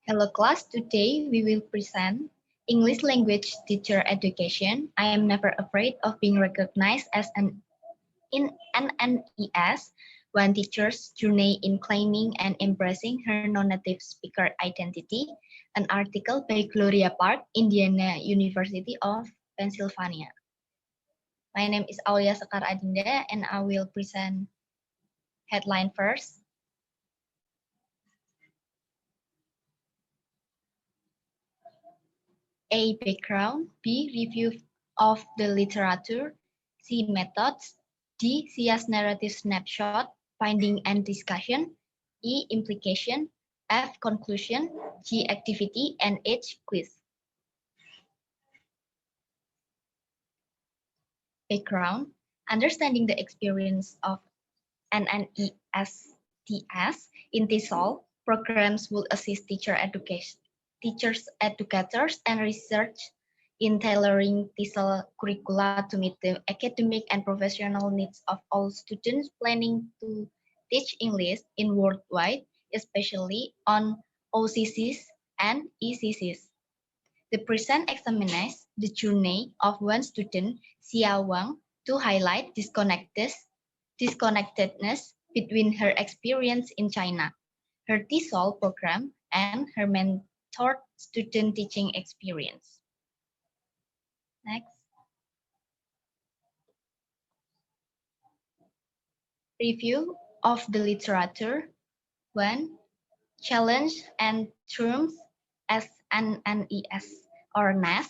Hello class, today we will present English language teacher education. I am never afraid of being recognized as in NNES, one teacher's journey in claiming and embracing her non-native speaker identity, an article by Gloria Park, Indiana University of Pennsylvania. My name is Aulia Sekar Adinda and I will present headline first. A. Background. B. Review of the literature. C. Methods. D. CS narrative snapshot, finding and discussion. E. Implication. F. Conclusion. G. Activity. And H. Quiz. Background. Understanding the experience of NNESTS in TESOL programs will assist teachers, educators, and research in tailoring TESOL curricula to meet the academic and professional needs of all students planning to teach English in worldwide, especially on OCCs and ECCs. The present examines the journey of one student, Xia Wang, to highlight disconnectedness between her experience in China, her TESOL program, and her mentored student teaching experience. Next. Review of the literature. 1. Challenge and terms as NNES or NAS.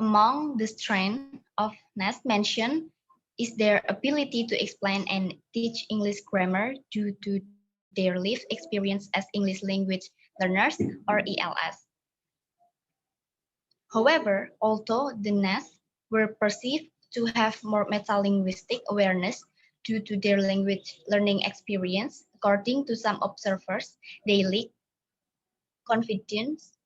Among the strengths of NAS mentioned is their ability to explain and teach English grammar due to their lived experience as English language learners or ELS. However, although the NAS were perceived to have more metalinguistic awareness due to their language learning experience, according to some observers, they lack confidence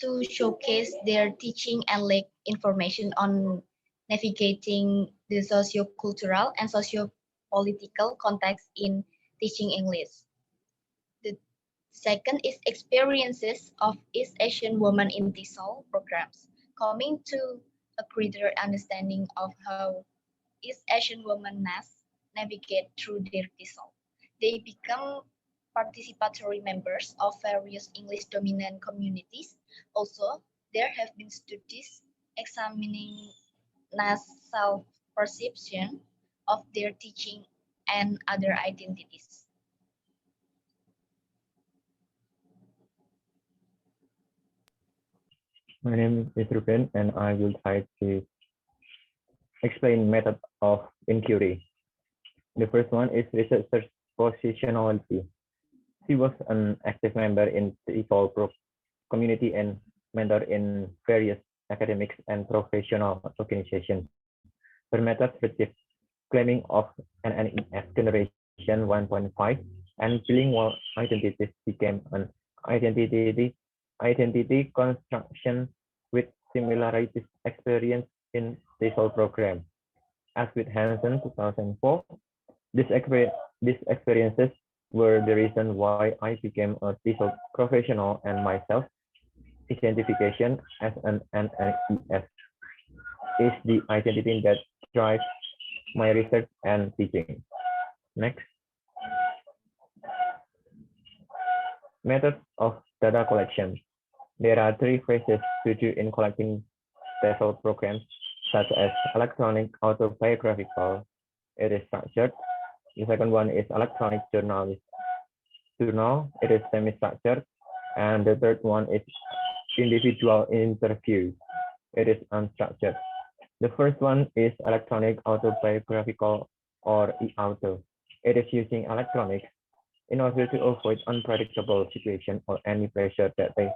to showcase their teaching and lack information on navigating the socio-cultural and socio-political context in teaching English. The second is experiences of East Asian women in TESOL programs, coming to a greater understanding of how East Asian women navigate through their TESOL. They become participatory members of various English-dominant communities. Also, there have been studies examining NAS self-perception of their teaching and other identities. My name is Ruben, and I will try to explain method of inquiry. The first one is researcher's positionality. She was an active member in the TESOL community and mentor in various academics and professional organizations. Her methods received claiming of NNES generation 1.5 and bilingual identities became an identity construction with similarities experienced in TESOL program. As with Hansen 2004, these experiences were the reason why I became a TESOL professional and myself identification as an NNES is the identity that drives my research and teaching. Next. Methods of data collection. There are three phases to do in collecting TESOL programs, such as electronic autobiographical. It is structured. The second one is electronic journal. It is semi-structured. And the third one is individual interview. It is unstructured. The first one is electronic autobiographical or e-auto. It is using electronics in order to avoid unpredictable situations or any pressure that they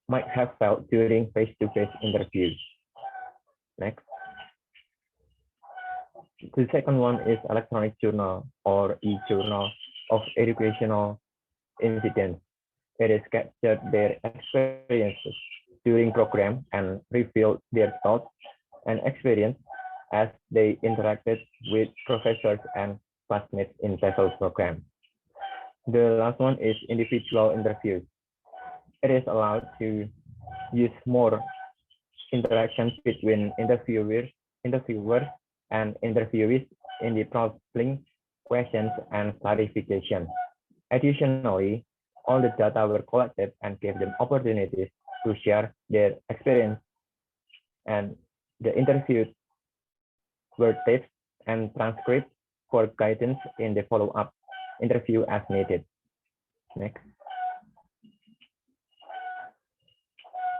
might have felt during face-to-face interviews. Next. The second one is electronic journal or e-journal of educational incidents. It is captured their experiences during program and revealed their thoughts and experience as they interacted with professors and classmates in TESOL program. The last one is individual interviews. It is allowed to use more interactions between interviewers and interviewees in the prompting questions and clarification. Additionally, all the data were collected and gave them opportunities to share their experience, and the interviews were taped and transcribed for guidance in the follow-up interview as needed. Next.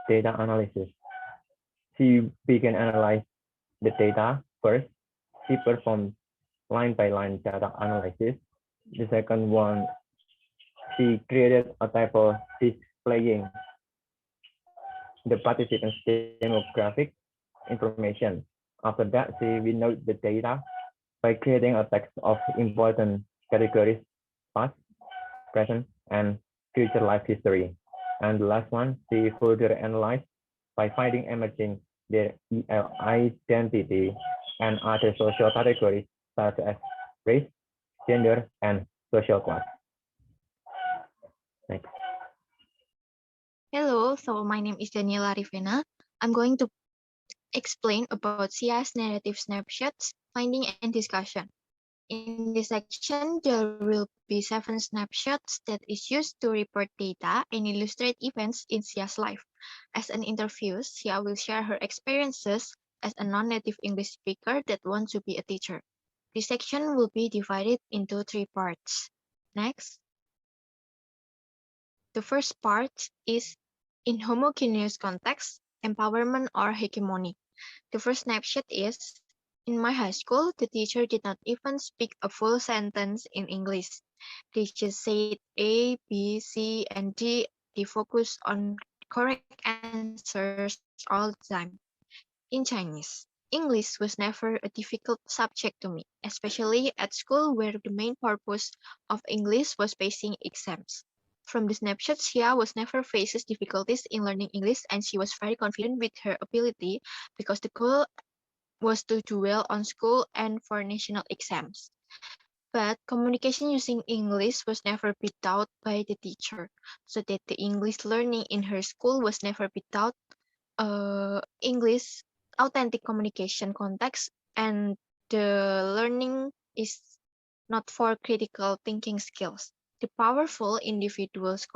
Data analysis. She began analyze the data first. She performed line-by-line data analysis. The second one, she created a table displaying the participants' demographic information. After that, she winnowed the data by creating a text of important categories, past, present, and future life history. And the last one, she further analyzed by finding emerging their EL identity and other social categories such as race, gender, and social class. Next. Hello, so my name is Daniela Rivena. I'm going to explain about SIA's narrative snapshots, finding and discussion. In this section, there will be 7 snapshots that is used to report data and illustrate events in SIA's life. As an interview, SIA will share her experiences as a non-native English speaker that wants to be a teacher. This section will be divided into 3 parts. Next. The first part is in homogeneous context, empowerment or hegemony. The first snapshot is, in my high school, the teacher did not even speak a full sentence in English. They just said A, B, C, and D. They focused on correct answers all the time. In Chinese, English was never a difficult subject to me, especially at school where the main purpose of English was passing exams. From the snapshot, Xia was never faces difficulties in learning English, and she was very confident with her ability because the goal was to do well on school and for national exams. But communication using English was never be taught by the teacher, so that the English learning in her school was never be taught English authentic communication context, and the learning is not for critical thinking skills. The powerful individuals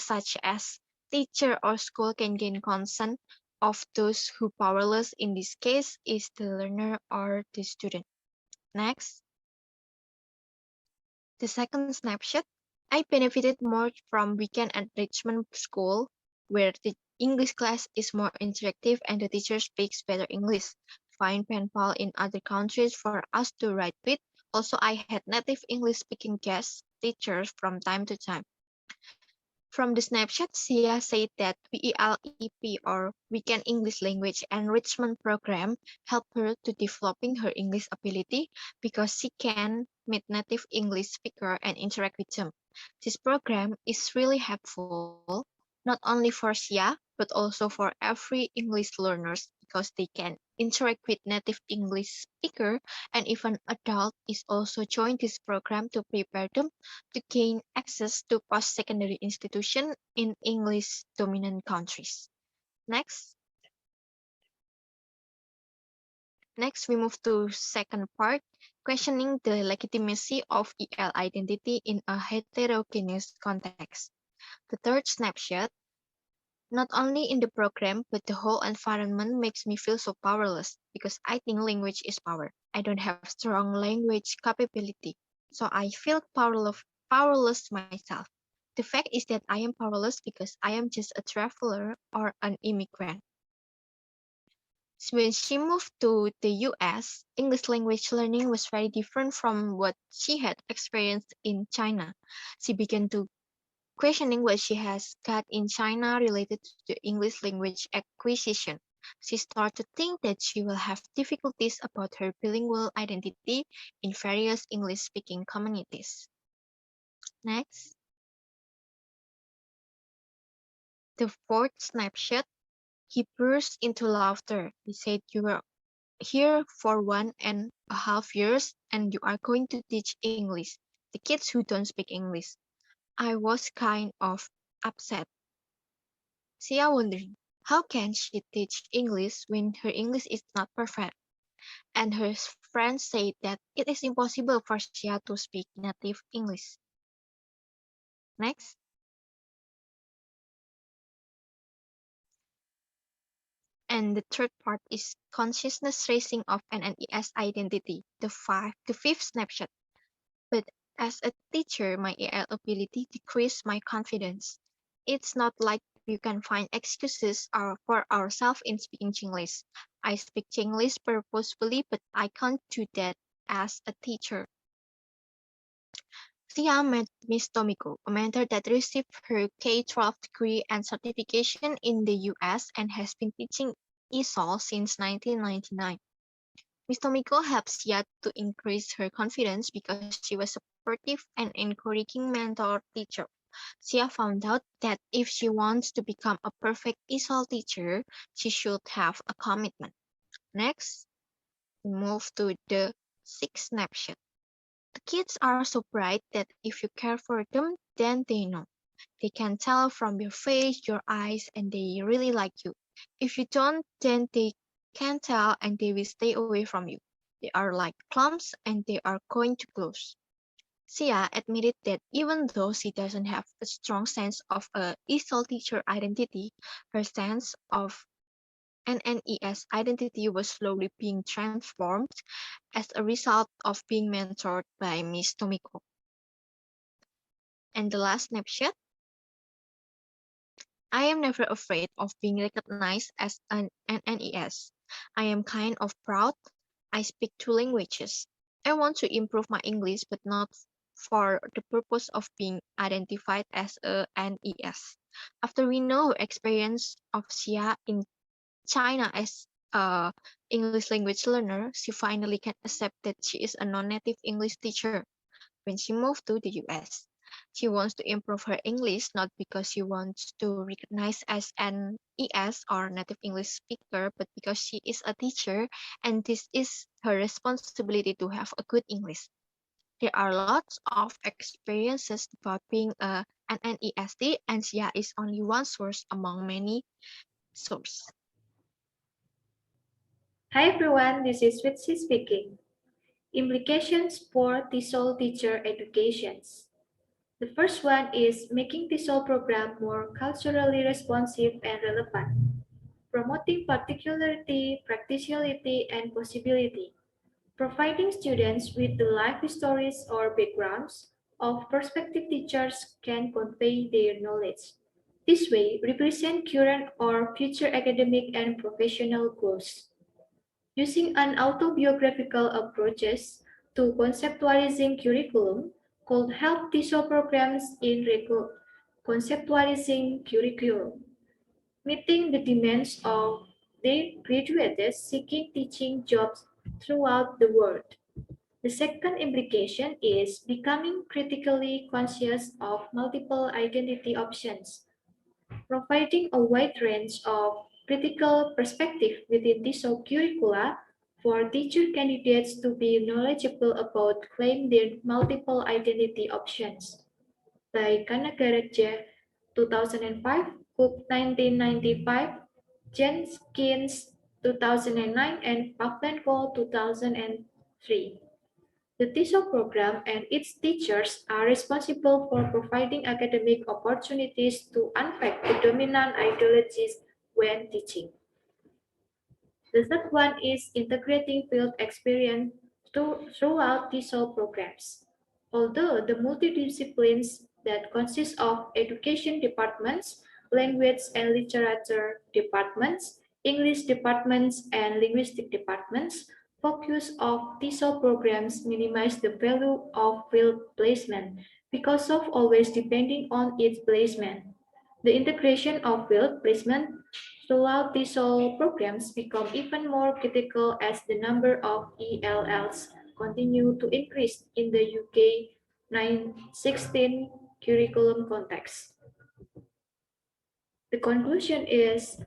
such as teacher or school can gain consent of those who powerless. In this case is the learner or the student. Next. The second snapshot, I benefited more from weekend enrichment school where the English class is more interactive and the teacher speaks better English. Find pen pal in other countries for us to write with. Also, I had native English speaking guest teachers from time to time. From the snapshot, Sia said that WELEP or Weekend English Language Enrichment Program helped her to developing her English ability because she can meet native English speaker and interact with them. This program is really helpful, not only for Sia, but also for every English learners because they can interact with native English speaker, and even adult is also join this program to prepare them to gain access to post-secondary institution in English dominant countries. Next. Next, we move to second part, questioning the legitimacy of EL identity in a heterogeneous context. The third snapshot, not only in the program, but the whole environment makes me feel so powerless because I think language is power. I don't have strong language capability, so I feel powerless myself. The fact is that I am powerless because I am just a traveler or an immigrant. So when she moved to the US, English language learning was very different from what she had experienced in China. She began to questioning what she has got in China related to the English language acquisition. She started to think that she will have difficulties about her bilingual identity in various English-speaking communities. Next. The fourth snapshot, he burst into laughter. He said, "You were here for 1.5 years and you are going to teach English, the kids who don't speak English." I was kind of upset. Sia wondering, how can she teach English when her English is not perfect? And her friends say that it is impossible for Sia to speak native English. Next. And the third part is consciousness tracing of NNES identity, the fifth snapshot. But as a teacher, my EL ability decreased my confidence. It's not like we can find excuses for ourselves in speaking Chinglish. I speak Chinglish purposefully, but I can't do that as a teacher. Sia met Miss Tomiko, a mentor that received her K-12 degree and certification in the US and has been teaching ESOL since 1999. Miss Tomiko helps Sia to increase her confidence because she was a supportive and encouraging mentor teacher. Sia found out that if she wants to become a perfect ESOL teacher, she should have a commitment. Next, we move to the sixth snapshot. The kids are so bright that if you care for them, then they know. They can tell from your face, your eyes, and they really like you. If you don't, then they can tell and they will stay away from you. They are like clumps and they are going to close. Sia admitted that even though she doesn't have a strong sense of a ESOL teacher identity, her sense of NNES identity was slowly being transformed as a result of being mentored by Miss Tomiko. And the last snapshot, I am never afraid of being recognized as an NNES. I am kind of proud. I speak two languages. I want to improve my English, but not for the purpose of being identified as a NES. After we know her experience of Sia in China as a English language learner, she finally can accept that she is a non-native English teacher. When she moved to the US, she wants to improve her English not because she wants to recognize as an ES or native English speaker, but because she is a teacher and this is her responsibility to have a good English. There are lots of experiences about being an NEST, and Sia is only one source among many sources. Hi everyone, this is Witsi speaking. Implications for TESOL teacher educations. The first one is making TESOL program more culturally responsive and relevant, promoting particularity, practicality, and possibility, providing students with the life stories or backgrounds of prospective teachers can convey their knowledge. This way, represent current or future academic and professional goals. Using an autobiographical approaches to conceptualizing curriculum could help TESOL programs in conceptualizing curriculum, meeting the demands of their graduates seeking teaching jobs throughout the world. The second implication is becoming critically conscious of multiple identity options, providing a wide range of critical perspective within TESOL curricula for teacher candidates to be knowledgeable about claim their multiple identity options. By Kanagaratje 2005, Cook 1995, Jenkins 2009, and Pavlenko 2003. The TESOL program and its teachers are responsible for providing academic opportunities to unpack the dominant ideologies when teaching. The third one is integrating field experience throughout TESOL programs. Although the multidisciplines that consist of education departments, language and literature departments, English departments, and linguistic departments, focus of TESOL programs minimize the value of field placement because of always depending on its placement. The integration of field placement throughout TESOL programs become even more critical as the number of ELLs continue to increase in the UK 916 curriculum context. The conclusion is,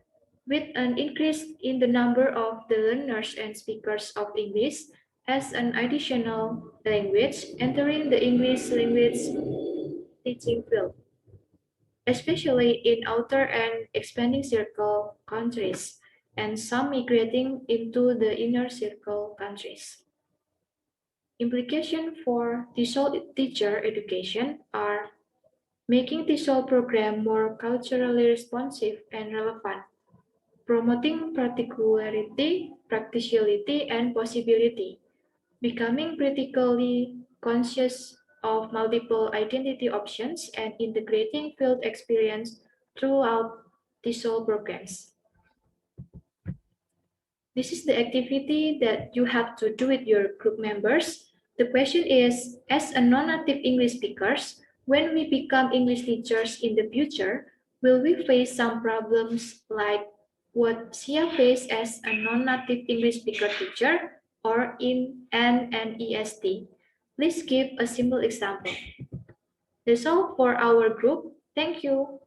with an increase in the number of the learners and speakers of English as an additional language entering the English language teaching field, especially in outer and expanding circle countries, and some migrating into the inner circle countries. Implications for TESOL teacher education are making TESOL program more culturally responsive and relevant, promoting particularity, practicality, and possibility, becoming critically conscious of multiple identity options, and integrating field experience throughout TESOL programs. This is the activity that you have to do with your group members. The question is, as a non-native English speakers, when we become English teachers in the future, will we face some problems like what Sia faced as a non-native English speaker teacher or in NNEST? Please give a simple example. That's all for our group. Thank you.